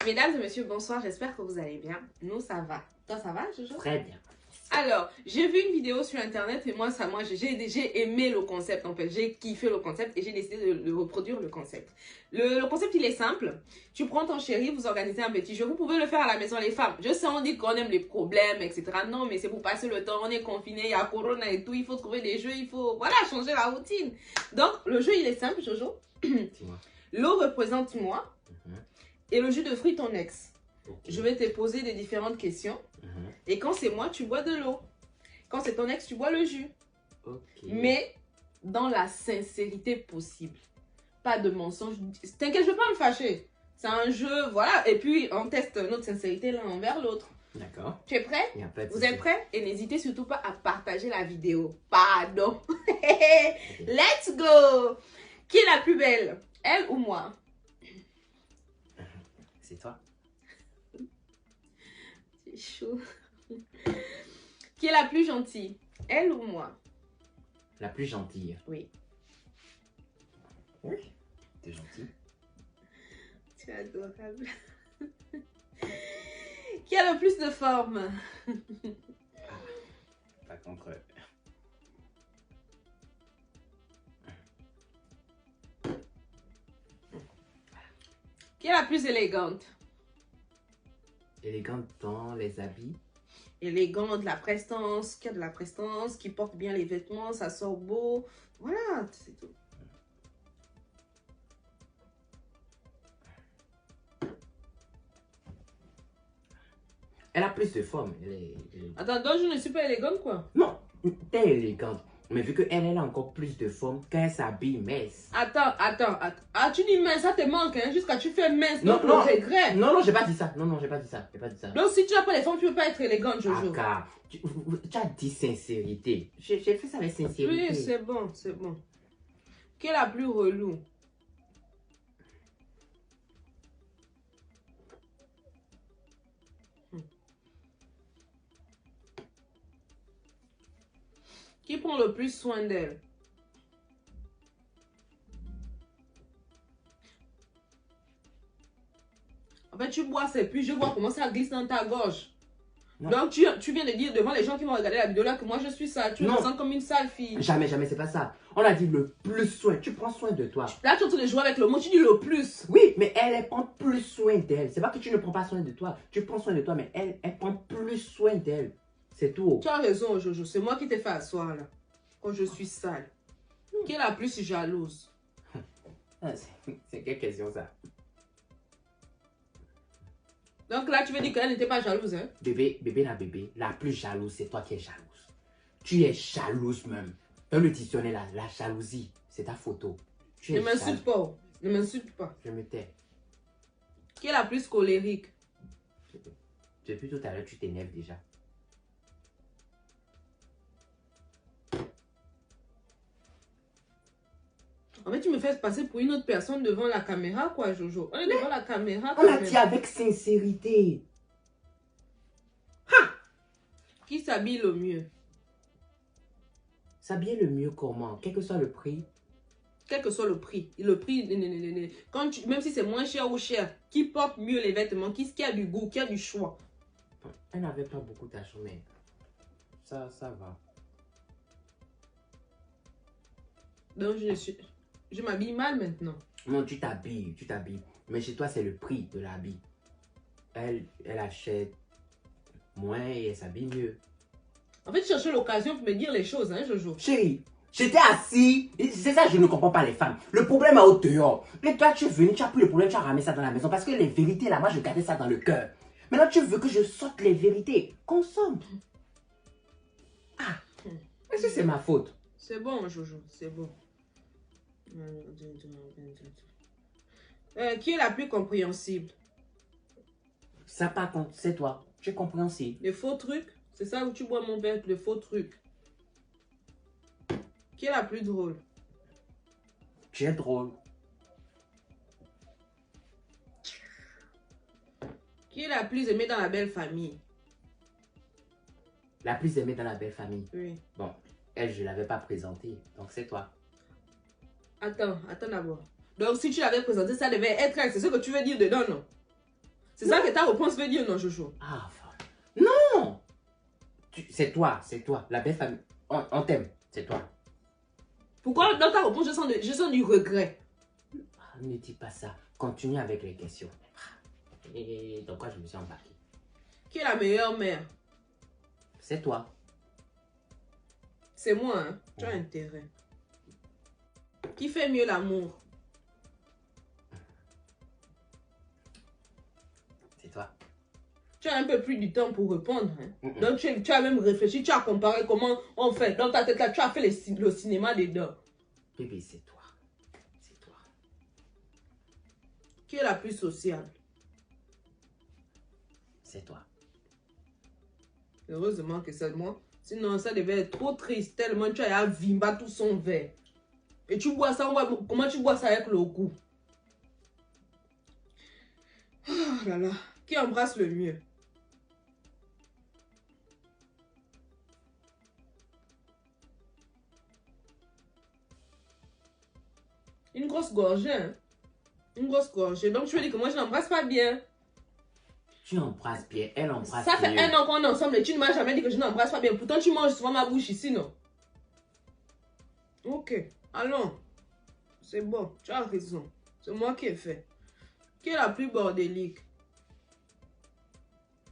Mesdames et messieurs, bonsoir, j'espère que vous allez bien. Nous, ça va. Toi, ça va, Jojo? Très bien. Alors, j'ai vu une vidéo sur internet et moi j'ai aimé le concept en fait. J'ai kiffé le concept et j'ai décidé de reproduire le concept. Le concept, il est simple. Tu prends ton chéri, vous organisez un petit jeu. Vous pouvez le faire à la maison, les femmes. Je sais, on dit qu'on aime les problèmes, etc. Non, mais c'est pour passer le temps. On est confiné, il y a Corona et tout. Il faut trouver des jeux, il faut, voilà, changer la routine. Donc, le jeu, il est simple, Jojo. Dis-moi. L'eau représente moi et le jus de fruits, ton ex. Okay. Je vais te poser des différentes questions. Et quand c'est moi, tu bois de l'eau. Quand c'est ton ex, tu bois le jus. Okay. Mais dans la sincérité possible. Pas de mensonge. T'inquiète, je ne vais pas me fâcher. C'est un jeu, voilà. Et puis, on teste notre sincérité l'un envers l'autre. D'accord. Tu es prêt? Vous êtes prêts? Et n'hésitez surtout pas à partager la vidéo. Pardon. Okay. Let's go! Qui est la plus belle? Elle ou moi? C'est toi. C'est chaud. Qui est la plus gentille? Elle ou moi? La plus gentille. Oui. Oui. T'es gentille. Tu es adorable. Qui a le plus de forme? Pas contre. Qui est la plus élégante? Élégante dans les habits. Élégante, la prestance, qui a de la prestance, qui porte bien les vêtements, ça sort beau. Voilà, c'est tout. Elle a plus de forme. Attends, donc je ne suis pas élégante, quoi? Non, t'es élégante. Mais vu qu'elle a encore plus de forme, quand elle s'habille mince. Attends. Ah, tu dis mince, ça te manque, hein, jusqu'à tu fais mince, Non, donc non, le regret. non, j'ai pas dit ça. Non, j'ai pas dit ça. Donc si tu n'as pas les formes, tu ne peux pas être élégante, Jojo. Ah, tu as dit sincérité. J'ai fait ça avec sincérité. Oui, c'est bon, c'est bon. Qui est la plus relou? Qui prend le plus soin d'elle? En fait, tu bois, c'est plus, je vois comment ça glisse dans ta gorge. Non. Donc, tu viens de dire devant les gens qui vont regarder la vidéo là que moi je suis sale. Tu me sens comme une sale fille. Jamais, c'est pas ça. On a dit le plus soin. Tu prends soin de toi. Là, tu es en train de jouer avec le mot, tu dis le plus. Oui, mais elle prend plus soin d'elle. C'est pas que tu ne prends pas soin de toi. Tu prends soin de toi, mais elle prend plus soin d'elle. C'est tout. Tu as raison, Jojo. C'est moi qui t'ai fait asseoir là. Quand je suis sale. Qui est la plus jalouse? C'est quelle question ça? Donc là, tu veux dire qu'elle n'était pas jalouse, hein? Bébé, la plus jalouse, c'est toi qui es jalouse. Tu es jalouse même. Dans le dictionnaire, la jalousie, c'est ta photo. Ne m'insulte pas. Ne m'insulte pas. Je me tais. Qui est la plus colérique? Depuis tout à l'heure, tu t'énerves déjà. En fait, tu me fais passer pour une autre personne devant la caméra, quoi, Jojo. On est devant la caméra. On l'a dit avec sincérité. Ha! Qui s'habille le mieux? S'habiller le mieux comment? Quel que soit le prix. Quel que soit le prix. Le prix, même si c'est moins cher ou cher, qui porte mieux les vêtements? Qui a du goût? Qui a du choix? Elle n'avait pas beaucoup d'argent, mais ça va. Donc, je m'habille mal maintenant. Non, tu t'habilles. Mais chez toi, c'est le prix de l'habit. Elle achète moins et elle s'habille mieux. En fait, chercher l'occasion pour me dire les choses, hein, Jojo. Chérie, j'étais assis. C'est ça, je ne comprends pas les femmes. Le problème est au dehors. Et toi, tu es venu, tu as pris le problème, tu as ramené ça dans la maison. Parce que les vérités, là, moi, je gardais ça dans le cœur. Maintenant, tu veux que je sorte les vérités. Consomme. Ah, est-ce que c'est ma faute? C'est bon, Jojo, c'est bon. Qui est la plus compréhensible? Ça, par contre, c'est toi. Tu es compréhensible. Les faux trucs? C'est ça où tu bois mon verre, les faux trucs. Qui est la plus drôle? Tu es drôle. Qui est la plus aimée dans la belle famille? La plus aimée dans la belle famille. Oui. Bon, elle, je ne l'avais pas présentée. Donc, c'est toi. Attends d'abord. Donc, si tu l'avais présenté, ça devait être elle. C'est ce que tu veux dire dedans, non? C'est ça que ta réponse veut dire, non, Jojo? Ah, non! C'est toi. La belle famille. On t'aime, c'est toi. Pourquoi dans ta réponse, je sens du regret? Ne dis pas ça. Continue avec les questions. Et dans quoi je me suis embarqué? Qui est la meilleure mère? C'est toi. C'est moi, hein? Tu as intérêt. Qui fait mieux l'amour? C'est toi. Tu as un peu plus du temps pour répondre. Hein? Donc, tu as même réfléchi, tu as comparé comment on fait. Dans ta tête, là, tu as fait le cinéma dedans. Bébé, c'est toi. C'est toi. Qui est la plus sociable? C'est toi. Heureusement que c'est moi. Sinon, ça devait être trop triste. Tellement tu as vimba tout son verre. Et tu bois ça, comment tu bois ça avec le goût? Oh là là. Qui embrasse le mieux? Une grosse gorgée, hein? Une grosse gorgée. Donc, tu veux dire que moi, je n'embrasse pas bien? Tu embrasses bien, elle embrasse Ça fait bien. 1 an qu'on est ensemble et tu ne m'as jamais dit que je n'embrasse pas bien. Pourtant, tu manges souvent ma bouche ici, non? Ok, allons. C'est bon, tu as raison. C'est moi qui ai fait. Qui est la plus bordélique?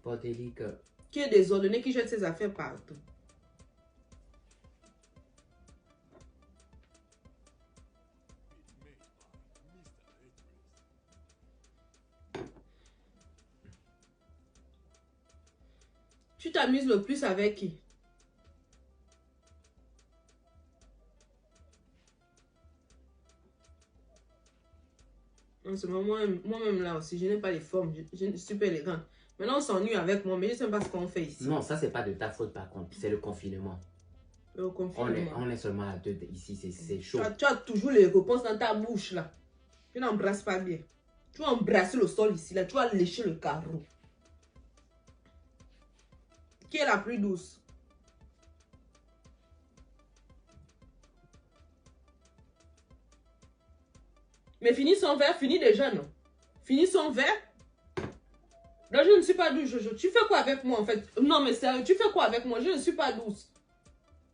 Bordélique. Qui est désordonné, qui jette ses affaires partout? Tu t'amuses le plus avec qui? En ce moment, moi-même là aussi, je n'ai pas les formes, je suis super élégante. Maintenant, on s'ennuie avec moi, mais je ne sais pas ce qu'on fait ici. Non, ça, c'est pas de ta faute par contre, c'est le confinement. Le confinement. On est seulement à 2 ici, c'est chaud. Tu as toujours les réponses dans ta bouche là. Tu n'embrasses pas bien. Tu vas embrasser le sol ici, là. Tu vas lécher le carreau. Qui est la plus douce? Mais finis son verre, finis déjà, non? Finis son verre. Là, je ne suis pas douce, Jojo. Tu fais quoi avec moi, en fait? Non, mais sérieux, tu fais quoi avec moi? Je ne suis pas douce.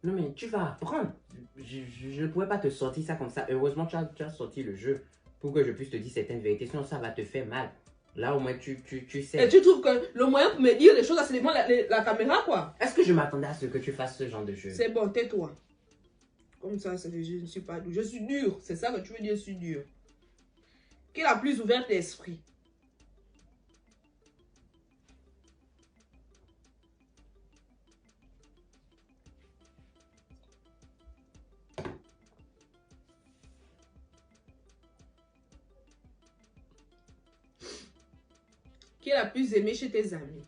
Non, mais tu vas apprendre. Je ne pouvais pas te sortir ça comme ça. Heureusement, tu as sorti le jeu pour que je puisse te dire certaines vérités. Sinon, ça va te faire mal. Là, au moins, tu sais. Et tu trouves que le moyen pour me dire les choses, c'est devant la caméra, quoi? Est-ce que je m'attendais à ce que tu fasses ce genre de jeu? C'est bon, tais-toi. Comme ça, je ne suis pas douce. Je suis dure. C'est ça que tu veux dire, je suis dure. Qui est la plus ouverte d'esprit? Qui est la plus aimée chez tes amis?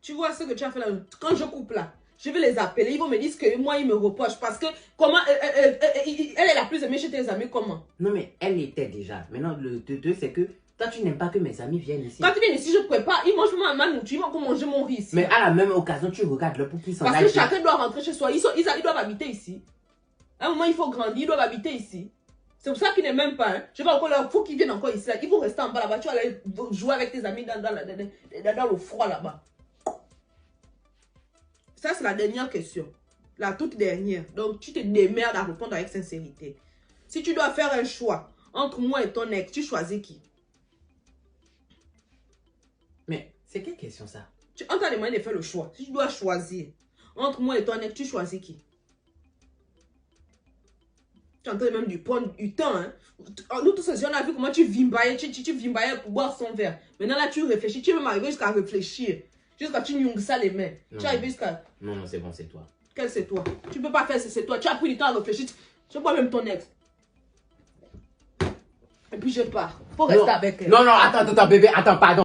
Tu vois ce que tu as fait là? Quand je coupe là, je vais les appeler. Ils vont me dire que moi, ils me reprochent. Parce que comment elle est la plus aimée chez tes amis, comment? Non, mais elle était déjà. Maintenant, le 2, c'est que toi, tu n'aimes pas que mes amis viennent ici. Quand ils viennent ici, je prépare. Ils mangent ma nourriture. Ils vont manger mon riz ici. Mais à la même occasion, tu regardes le pour qu'ils s'en aillent. Parce que chacun doit rentrer chez soi. Ils doivent habiter ici. À un moment, il faut grandir. Ils doivent habiter ici. C'est pour ça qu'ils n'aiment même pas. Hein. Je vais encore leur. Il faut qu'ils viennent encore ici. Là. Ils vont rester en bas là-bas. Tu vas aller jouer avec tes amis dans le froid là-bas. Ça, c'est la dernière question. La toute dernière. Donc, tu te démerdes à répondre avec sincérité. Si tu dois faire un choix entre moi et ton ex, tu choisis qui? Mais c'est quelle question ça? On t'a demandé de faire le choix. Si tu dois choisir entre moi et ton ex, tu choisis qui? Tu es en train même de prendre du temps. Hein? Nous tous ces gens, on a vu comment tu vimbaillais, tu vimbaillais pour boire son verre. Maintenant là, tu réfléchis. Tu es même arrivé jusqu'à réfléchir. Jusqu'à tu nyongues ça les mains. Non, tu es arrivé jusqu'à... Non, c'est bon, c'est toi. Quel c'est toi? Tu peux pas faire c'est toi. Tu as pris du temps à réfléchir. Je vois même ton ex. Et puis je pars. Faut rester avec elle. Non, attends, bébé, attends, pardon.